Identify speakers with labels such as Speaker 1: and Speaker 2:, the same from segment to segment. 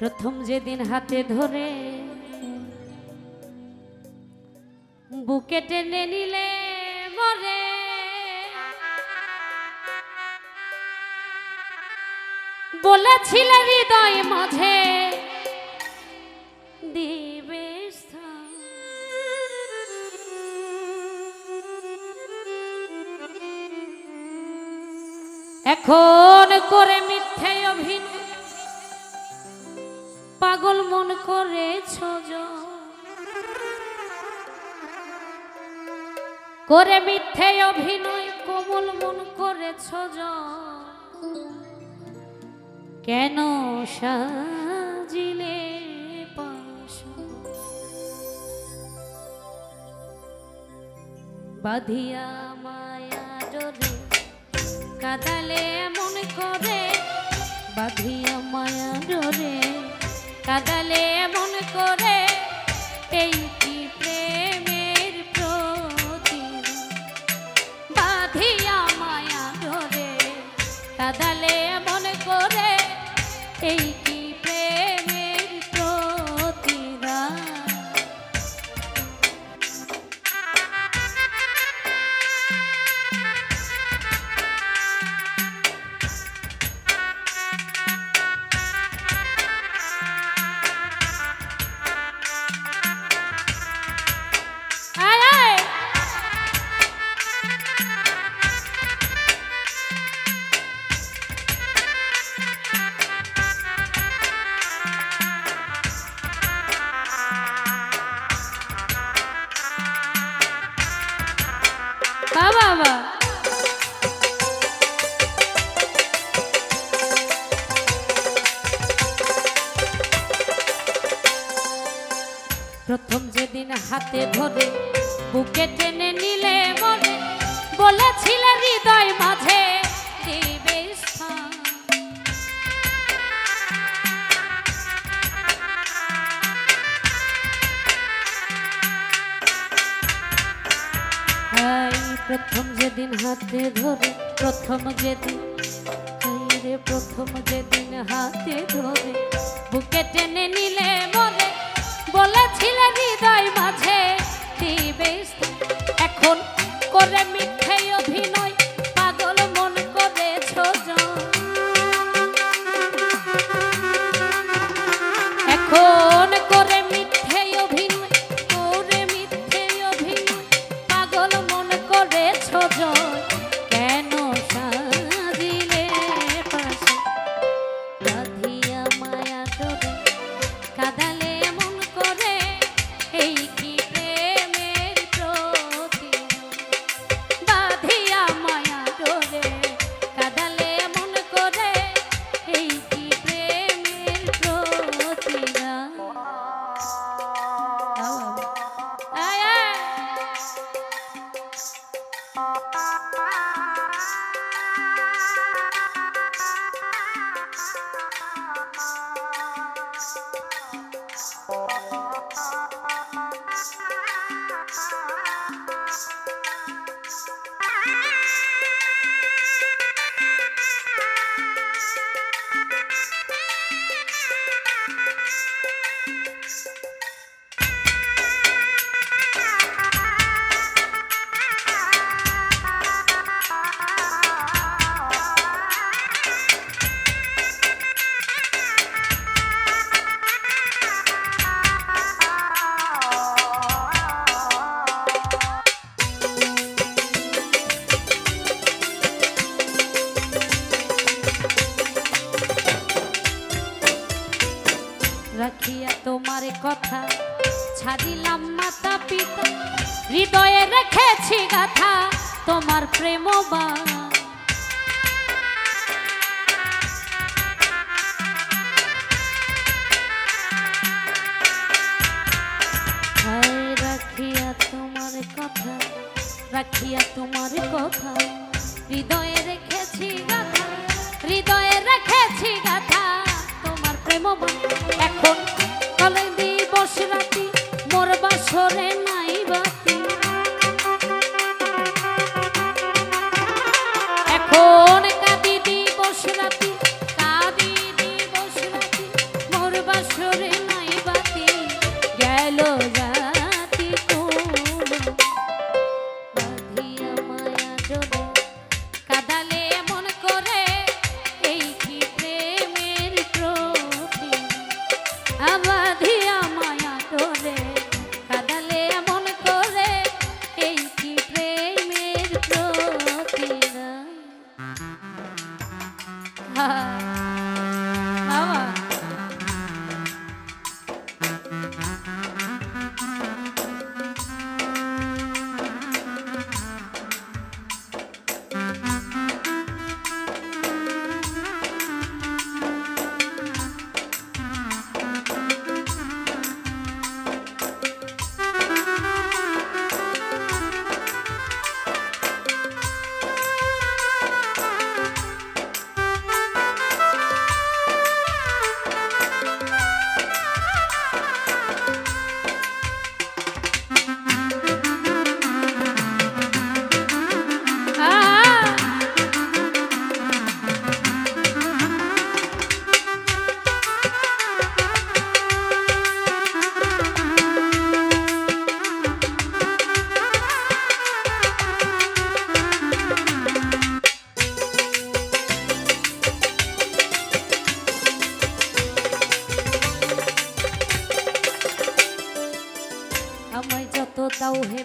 Speaker 1: প্রথম যেদিন হাতে ধরে বুকে টেনে নিলে মরে বলেছিলে হৃদয় মাঝে দিবে স্থান। এখন করে মিথ্যে অভিনয় পাগল মন করেছ করে মিথ্যে অভিনয় কোমল মন করেছ কেন সাজিলে পাশ বাঁধিয়া মায়া ডোরে কাদালে মন করে বাঁধিয়া মায়া ডোরে কাদালে মন করে এই কি প্রেমের প্রতিদান বাঁধিয়া মায়া ডোরে কাদালে মন করে এই কি প্রেমের প্রতিদান। বাবা প্রথম যেদিন হাতে ধরে বুকে টেনে নিলে মনে বলেছিলে হৃদয় মাঝে দিবে স্থান। প্রথম যেদিন হাতে ধরে প্রথম যেদিন হাতে ধরে বুকে টেনে নিলে মনে বলেছিলে হৃদয় মাঝে দিবে স্থান। এখন করে মিথ্যে অভিনয় পাগল মন করেছ এখন করে মিথ্যে অভিনয় পাগল মন করেছ কেন সাজিলে পাশে বাঁধিয়া মায়া ডোরে কাদালে মন করে এই কি প্রেমের প্রতিদান বাঁধিয়া মায়া ডোরে কাদালে মন করে এই কি প্রেমের প্রতিদান। রাখিয়া তোমার কথা ছাড়িলাম মাতা পিতা হৃদয়ে রেখেছি গাথা তোমার প্রেমবাণ। রাখিয়া তোমার কথা হৃদয়ে রেখেছি গাথা তোমার প্রেমবাণ। এখন কালে দিবস রাতি মোর বাসরে নাই বাতি এখন কাঁদি দিবস রাতি মোর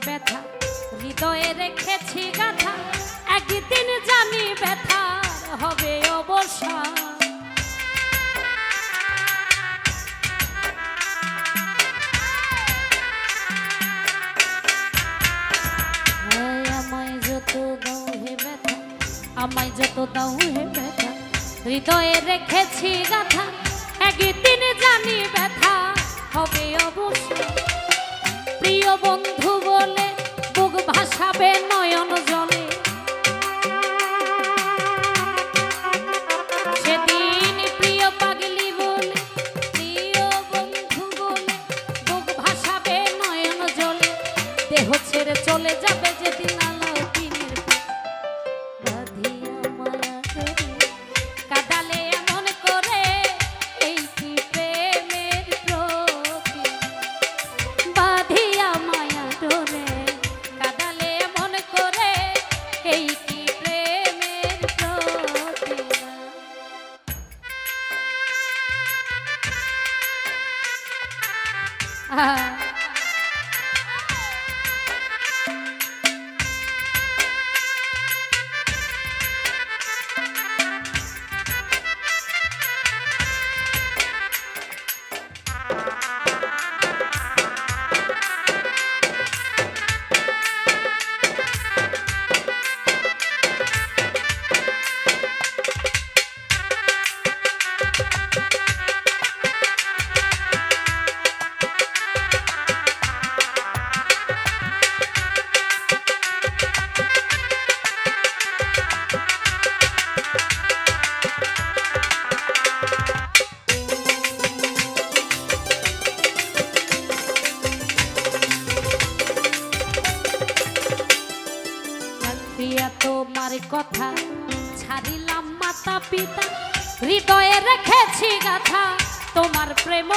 Speaker 1: ব্যথা হৃদয়ে রেখেছি গাথা একদিন জানি ব্যথা হবে অবসান আমায় যত দাও হে ব্যথা হৃদয়ে রেখেছি গাথা একদিন জানি ব্যথা হবে অবশ্যই প্রিয় বন্ধু বলে বুক ভাসাবে নয়ন জলে সেদিন প্রিয় পাগলি বলে প্রিয় বন্ধু বলে বুক ভাসাবে নয়ন জলে দেহ ছেড়ে চলে যাবে যেদিন কথা ছাড়িলাম মাতা পিতা হৃদয়ে রেখেছি গাথা তোমার প্রেম